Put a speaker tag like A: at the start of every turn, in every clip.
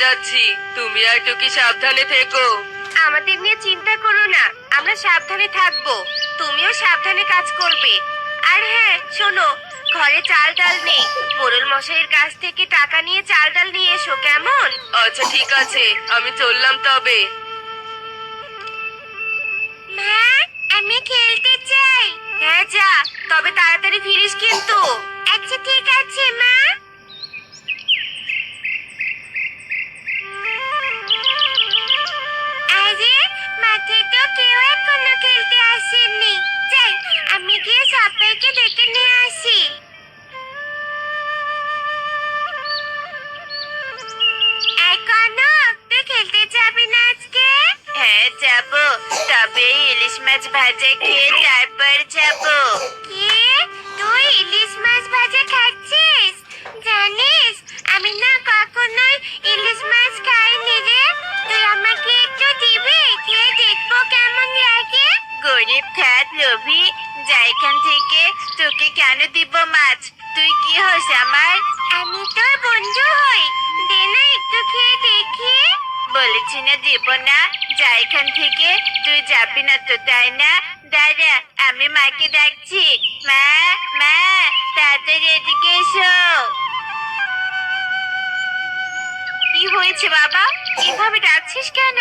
A: যাচ্ছি। তুমি আর টুকি সাবধানে থেকো।
B: আমাদের নিয়ে চিন্তা করো না, আমরা সাবধানে থাকবো। তুমিও সাবধানে কাজ করবে। আর হ্যাঁ শোনো, ঘরে চাল ডাল নেই। মোড়ল মশাইয়ের কাছ থেকে টাকা নিয়ে চাল ডাল নিয়ে এসো, কেমন?
A: আচ্ছা ঠিক আছে, আমি চললাম তবে।
B: মা, আমি খেলতে চাই। হ্যাঁ যা, তবে তাড়াতাড়ি ফিরিস কিন্তু। আচ্ছা ঠিক আছে মা। আরে, মাঠে তো কেউ এখনো খেলতে আসেনি। যাই, আমি গিয়ে সবাইকে ডেকে নিয়ে আসি। এই কনক, তুই খেলতে যাবি না আজকে? হ্যাঁ যাব, তবে ইলিশ মাছ ভাজা খেয়ে তারপর যাব। কি, তুই ইলিশ মাছ ভাজা খাচ্ছিস? জানিস, আমি না কখনোই ইলিশ মাছ খাইনি রে। তুই আমাকে একটু দিবি? খেয়ে দেখবো কেমন লাগে। গরিব খাত লোভী, যা এখান থেকে। তোকে কেন দিব মাছ? তুই কি হস আমার? আমি তোর বন্ধু হই, দে না একটু খেয়ে দেখি। বলেছি না দিব না, যা এখান থেকে। তুই যাবি না তো, তাই না? দাঁড়া, আমি মাকে ডাকছি। মা, মা, তাড়াতাড়ি এদিকে এসো। কি হয়েছে বাবা, এভাবে ডাকছিস কেন?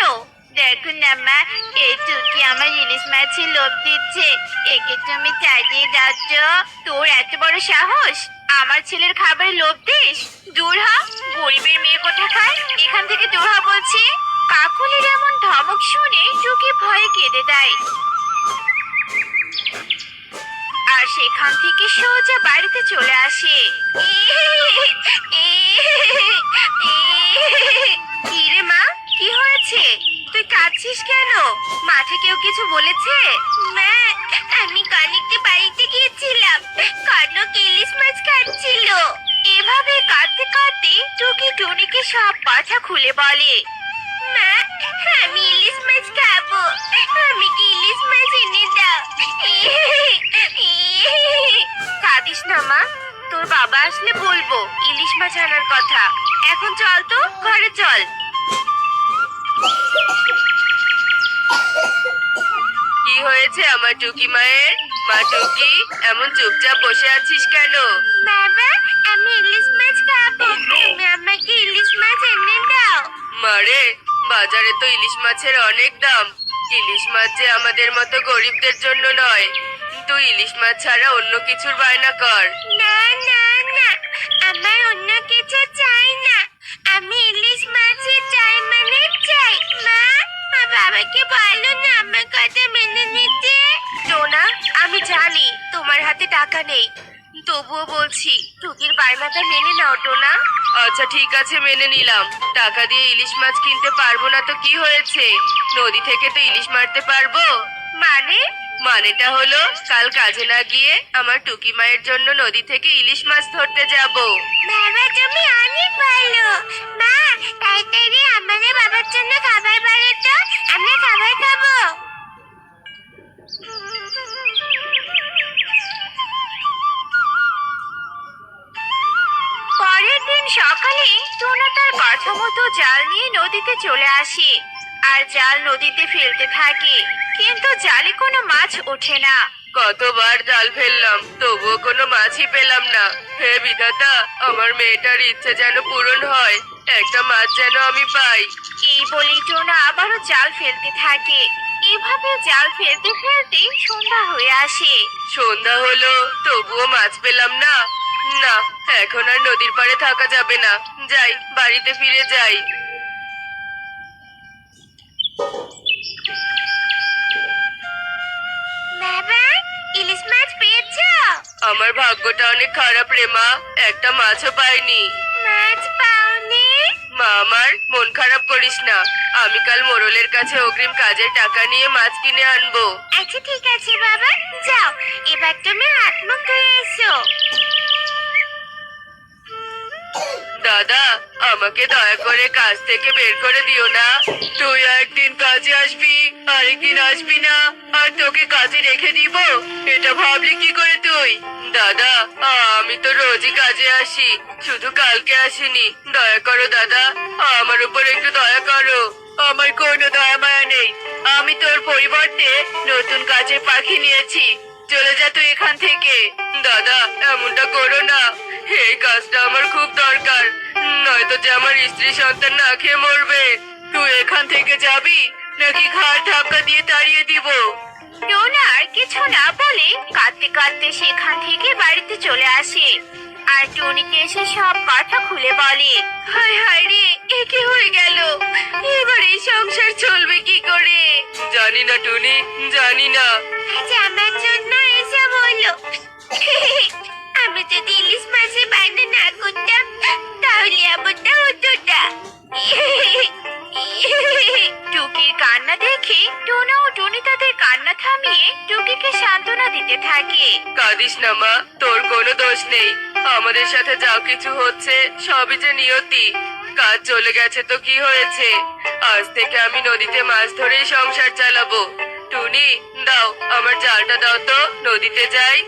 B: দেখুন না মা, এই টুকি আমার ইলিশ মাছের লোভ দিচ্ছে। একে তুমি চাইয়ে দাও তো। তোর এত বড় সাহস, আমার ছেলের খাবারে লোভ দিস? দূর হ, গরিবের মেয়ে কোথাকার, এখান থেকে দূর হ বলছি। কাকুলির এমন ধমক শুনে টুকি ভয়ে কেঁদে দেয়। আর সেখান থেকে সোজা বাড়িতে চলে আসে। কি রে মা, কি হয়েছে? তুই কাঁদছিস কেন? মাঠে কেউ কিছু বলেছে? মা, আমি কনককে বাড়িতে গিয়েছিলাম। কনক ইলিশ মাছ খাচ্ছিল। এভাবে কাঁদতে কাঁদতে টুকি টুনিকে সব কথা খুলে বলে। মা, আমি ইলিশ মাছ খাবো। আমি কি ইলিশ মাছ এনে দাও। কাঁদিস না মা, তোর বাবা আসলে বলবো ইলিশ মাছ আনার কথা। এখন চল তো, ঘরে চল।
A: কি হয়েছে আমার টুকি মায়ের? মা টুকি, এমন চুপচাপ বসে আছিস কেন?
B: বাবা, আমি ইলিশ মাছ খাবো। তুমি আমাকে ইলিশ মাছ এনে দাও।
A: মারে, বাজারে তো ইলিশ মাছের অনেক দাম। ইলিশ মাছ যে আমাদের মতো গরিবদের জন্য নয়। তুই ইলিশ মাছ ছাড়া অন্য কিছুর বায়না কর।
B: না না না, আমার অন্য কিছু চাই না। আমি ইলিশ মাছই চাই, মানে চাই। মা, বাবাকে বলো না আমার কথা মেনে নিতে। টোনা, আমি জানি তোমার হাতে টাকা নেই, তবুও বলছি টুকির বায়নাটা মেনে নাও টোনা।
A: আচ্ছা ঠিক আছে, মেনে নিলাম। টাকা দিয়ে ইলিশ মাছ কিনতে পারবো না তো কি হয়েছে? নদী থেকে তো ইলিশ মারতে পারবো।
B: মানে?
A: মানেটা হলো, কাল কাজে না গিয়ে আমার টুকি মায়ের জন্য নদী থেকে ইলিশ মাছ ধরতে যাব।
B: বাবা, তুমি অনেক ভালো। মা, তাড়াতাড়ি আমাদের বাবার জন্য খাবার বাড়ো তো, আমরা খাবার খাবো। পরের দিন সকালে টোনা তার কথা মতো জাল নিয়ে নদীতে চলে আসে। আর জাল নদীতে ফেলতে থাকে, কিন্তু জালে কোনো মাছ ওঠে না।
A: কতবার জাল ফেললাম, তবুও কোনো মাছই পেলাম না। হে বিধাতা, আমার মেয়েটার ইচ্ছে যেন পূরণ হয়, একটা মাছ যেন আমি পাই।
B: এই বলেই টোনা আবারও জাল ফেলতে থাকে। এভাবে জাল ফেলতে ফেলতে সন্ধ্যা হয়ে আসে।
A: সন্ধ্যা হলো, তবুও মাছ পেলাম না। না, এখন আর নদীর পাড়ে থাকা যাবে না। যাই, বাড়িতে ফিরে যাই।
B: বাবা, ইলিশ মাছ পেয়েছো?
A: আমার ভাগ্যটা অনেক খারাপ রে মা, একটা মাছও পাইনি।
B: মাছ পাওনি?
A: মা আমার, মন খারাপ করিস না। আমি কাল মোড়লের কাছে অগ্রিম কাজের টাকা নিয়ে মাছ কিনে আনবো।
B: আচ্ছা ঠিক আছে বাবা, যাও এবার তুমি হাত মুখ ধুয়ে এসো।
A: দাদা, আমাকে দয়া করে কাজ থেকে বের করে দিও না। তুই একদিন কাজে আসবি, আরেকদিন আসবি না, আর তোকে কাজে রেখে দিব, এটা ভাবলি কি করে তুই? দাদা, আমি তো রোজই কাজে আসি, শুধু কালকে আসিনি। দয়া করো দাদা, আমার উপর একটু দয়া করো। আমার কোনো দয়া মায়া নেই। আমি তোর পরিবর্তে নতুন কাজের পাখি নিয়েছি। চলে যা তুই এখান থেকে। দাদা, এমনটা করো না, এই কাজটা আমার খুব দরকার, নয়তো যে আমার স্ত্রী সন্তান না খেয়ে মরবে। তুই এখান থেকে যাবি নাকি ঘাড় ধাক্কা দিয়ে তাড়িয়ে দিব?
B: টোনা আর কিছু না বলে কাঁদতে কাঁদতে সেখান থেকে বাড়িতে চলে আসে আর টুনিকে এসে সব কথা খুলে বলে।
A: হায় হায় রে, এ কি হয়ে গেল? এবার এই সংসার চলবে কি করে? জানি না টুনি, জানি না।
B: আজ আমার জন্য এসব হলো। আমি যদি ইলিশ মাছের বায়না না করতাম তাহলে এমনটা হতো না। টুকির কান্না দেখে টোনা ও টুনি তাদের কান্না থামিয়ে টুকিকে সান্ত্বনা দিতে থাকে।
A: কাঁদিস না মা, তোর কোনো দোষ নেই। আমাদের সাথে যা কিছু হচ্ছে সবই যে নিয়তি। কাজ চলে গেছে তো কি হয়েছে? আজ থেকে আমি নদীতে মাছ ধরেই সংসার চালাবো। টুনি, দাও আমার জালটা, দাও তো, নদীতে যাই।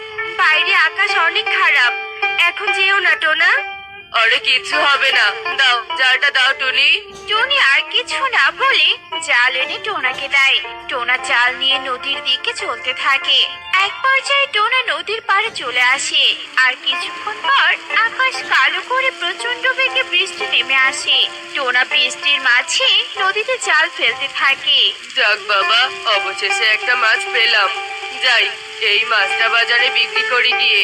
B: বাইরে আকাশ অনেক খারাপ, এখন যেও না টোনা।
A: আরে কিচ্ছু হবে না, দাও জালটা, দাও টুনি।
B: টুনি আর কিছু না বলে জাল এনে টোনাকে দেয়। টোনা জাল নিয়ে নদীর দিকে চলতে থাকে। এক পর্যায়ে টোনা নদীর পাড়ে চলে আসে আর কিছুক্ষণ পর আকাশ কালো করে প্রচন্ড বেগে বৃষ্টি নেমে আসে। টোনা বৃষ্টির মাঝে নদীতে জাল ফেলতে থাকে।
A: যাক বাবা, অবশেষে একটা মাছ পেলাম। যাই, এই মাছটা বাজারে বিক্রি করি গিয়ে।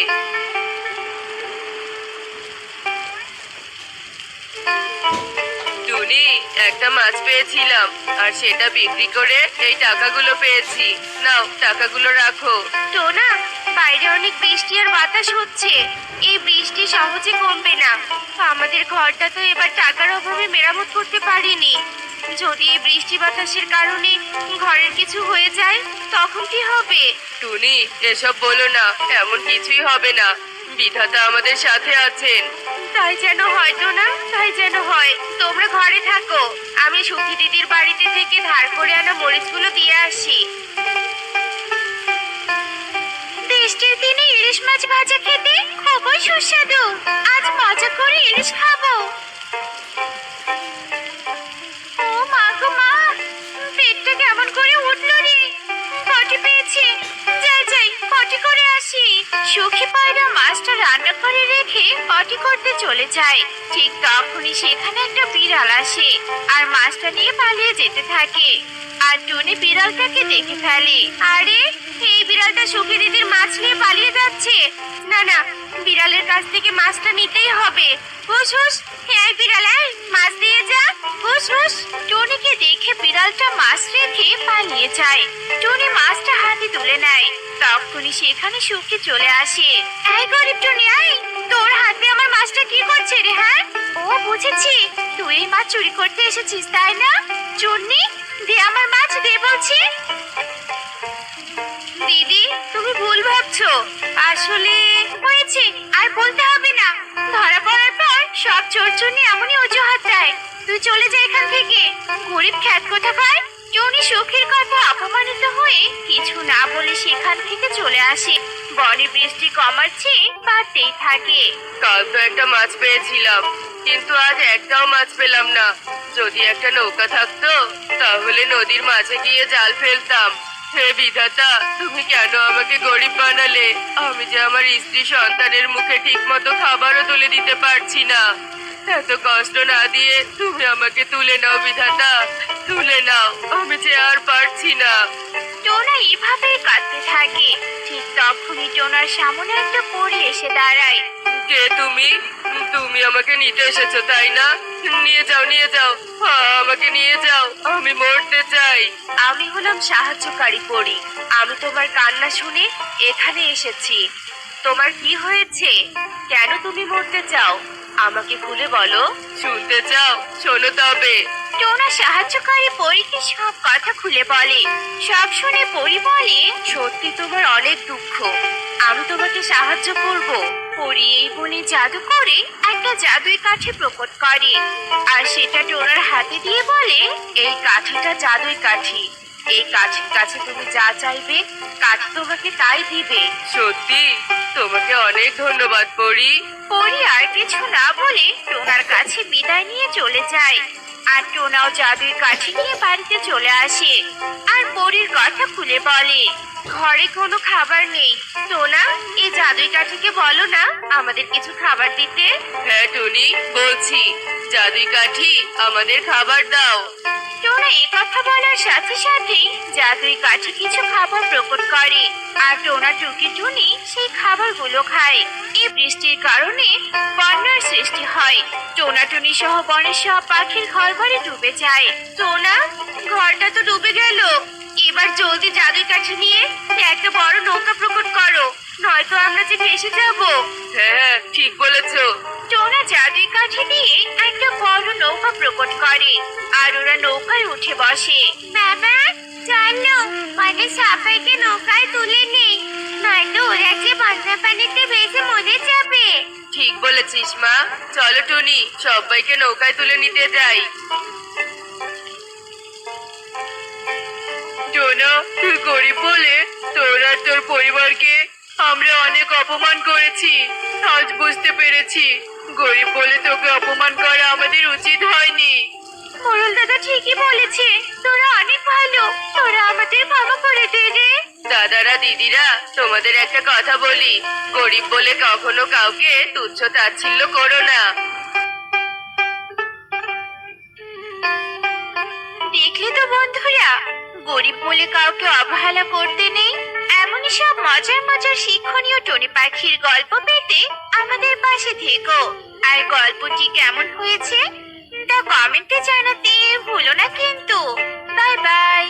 A: টুনি, একটা মাছ পেয়েছিলাম, আর সেটা বিক্রি করে এই টাকাগুলো পেয়েছি। নাও, টাকাগুলো রাখো।
B: টোনা, বাইরে অনেক বৃষ্টি আর বাতাস হচ্ছে, এই বৃষ্টি সহজে কমবে না। আমাদের ঘরটা তো এবার টাকার অভাবে মেরামত করতে পারিনি। যদি এই বৃষ্টি বাতাসের কারণে ঘরের কিছু হয়ে যায় তখন কি হবে?
A: টুনি, এসব বলো না, এমন কিছুই হবে না। বিধাতা আমাদের সাথে আছেন।
B: তাই যেন হয় টোনা, তাই যেন হয়। তোমরা ঘরে থাকো, আমি সুখী দিদির বাড়িতে থেকে ধার করে আনা মরিচগুলো দিয়ে আসি। বৃষ্টির দিনে ইলিশ মাছ ভাজা খেতে খুবই সুস্বাদু। আজ মজা করে ইলিশ খাবো। ও মা গো মা, পেটটা কেমন করে উঠলো রে, পটি পেয়েছে। যাই যাই, পটি করে আসি। সুখী পায়রা মাছটা রান্না করে রেখে পটি করতে চলে যায়। ঠিক তখনই সেখানে একটা বিড়াল আসে আর মাছটা নিয়ে পালিয়ে যেতে থাকে। আর টুনি বিড়ালটাকে দেখে ফেলে। আরে, এই বিড়ালটা সুখী দিদির মাছ নিয়ে পালিয়ে যাচ্ছে। না না, বিড়ালের কাছ থেকে মাছটা নিতেই হবে। হুস হুস, এই বিড়াল, এই মাছ দিয়ে যা। হুস হুস। টুনিকে দেখে বিড়ালটা মাছ রেখে পালিয়ে যায়। টুনি মাছটা হাতে তুলে নেয়। তখনই সেখানে সুখী চলে আসে। এই গরিব টুনি, এই তোর হাতে আমার মাছটা কি করছে রে? হ্যাঁ, ও বুঝেছি, তুই এই মাছ চুরি করতে এসেছিস তাই না? চুন্নি, দে আমার মাছ, দে বলছি। দিদি, তুমি ভুল ভাবছো। আসলে হয়েছে, আর বলতে হবে না। ধরা পড়ার পর সব চোর চুন্নি এমনই অজুহাত দেয়। তুই চলে যা এখান থেকে, গরিব খ্যাত কোথাকার। টুনি সুখীর কথা অপমানিত হয়ে কিছু না বলে সেখান থেকে চলে আসে। বনে বৃষ্টি কমার চেয়ে বাড়তেই থাকে।
A: কাল তো একটা মাছ পেয়েছিলাম, কিন্তু আজ একটাও মাছ পেলাম না। যদি একটা নৌকা থাকতো তাহলে নদীর মাঝে গিয়ে জাল ফেলতাম। হে বিধাতা, তুমি কেন আমাকে গরিব বানালে? আমি যে আমার স্ত্রী সন্তানের মুখে ঠিক মতো খাবারও তুলে দিতে পারছি না। এত কষ্ট না দিয়ে তুমি আমাকে তুলে নাও বিধাতা, তুলে নাও, আমি যে আর পারছি না।
B: টোনা এভাবেই কাঁদতে থাকে। ঠিক তখনই টোনার সামনে একটা পরী এসে দাঁড়ায়।
A: কে তুমি? তুমি আমাকে নিতে এসেছো তাই না? নিয়ে যাও, নিয়ে যাও, আমাকে নিয়ে যাও, আমি মরতে চাই।
B: আমি হলাম সাহায্যকারী পরী। আমি তোমার কান্না শুনে এখানে এসেছি। তোমার কি হয়েছে? কেন তুমি মরতে চাও? আমাকে খুলে বলো।
A: শুনতে চাও? শোনো তবে।
B: টোনা সাহায্যকারী পরীকে সব কথা খুলে বলে। সব শুনে পরী বলে, সত্যি তোমার অনেক দুঃখ। আমি তোমাকে সাহায্য করব। পরি এই বনে জাদু করে একটা জাদুই কাঠি প্রকট করে আর সেটা টোনার হাতে দিয়ে বলে, এই কাঠিটা জাদুই কাঠি। এই কাঠির কাছে তুমি যা চাইবে কাঠি তোমাকে তাই দিবে।
A: সত্যি? তোমাকে অনেক ধন্যবাদ পরি।
B: পরি আর কিছু না বলে টোনার কাছে বিদায় নিয়ে চলে যায়। আর টোনাও জাদুই কাঠি নিয়ে বাড়িতে চলে আসে আর পরির কথা খুলে বলে, ঘরে কোনো খাবার নেই। টোনা, এই জাদুই কাঠিকে বলো না আমাদের কিছু খাবার দিতে।
A: হ্যাঁ টুনি, বলছি। জাদুই কাঠি, আমাদের খাবার দাও।
B: টোনা এই কথা বলার সাথে সাথেই জাদুই কাঠি কিছু খাবার প্রকট করে আর টোনা টুকি টুনি সেই খাবারগুলো খায়। এই বৃষ্টির কারণে বন্যার সৃষ্টি হয়। টোনা টুনি সহ বনের সব পাখির ঘর বাড়ি ডুবে যায়। টোনা, ঘরটা তো ডুবে গেল। এবার জলদি জাদুই কাঠি নিয়ে একটা বড় নৌকা প্রকট করো, নয়তো আমরা যে ভেসে যাব।
A: হ্যাঁ, ঠিক বলেছো।
B: টোনা জাদুই কাঠি নিয়ে একটা বড় নৌকা প্রকট করে আর ওরা নৌকায় উঠে বসে। বাবা, চলো মানে সবাইকে নৌকায় তুলে নেই, নয়তো ওরা যে বন্যা পানিতে ভেসে মরে যাবে।
A: ঠিক বলেছিস মা। চলো টুনি, সবাইকে নৌকায় তুলে নিতে যাই। টোনা, তুই গরিব বলে তোর আর তোর পরিবারকে আমরা অনেক অপমান করেছি। আজ বুঝতে পেরেছি গরিব বলে তোকে অপমান করা আমাদের উচিত হয়নি।
B: মোরল দাদা ঠিকই বলেছে, তোরা অনেক ভালো, তোরা আমাদের ক্ষমা করে দে রে।
A: দাদারা, দিদিরা, তোমাদের একটা কথা বলি, গরিব বলে কখনো কাউকে তুচ্ছ তাচ্ছিল্য করো না।
B: দেখলে তো বন্ধুরা, গরিব বলে কাউকে অবহেলা করতে নেই। এমনই সব মজার মজার শিক্ষণীয় টনি পাখির গল্প পেতে আমাদের পাশে থেকো। আর গল্পটি কেমন হয়েছে তা কমেন্টে জানাতে ভুলো না কিন্তু। Bye bye.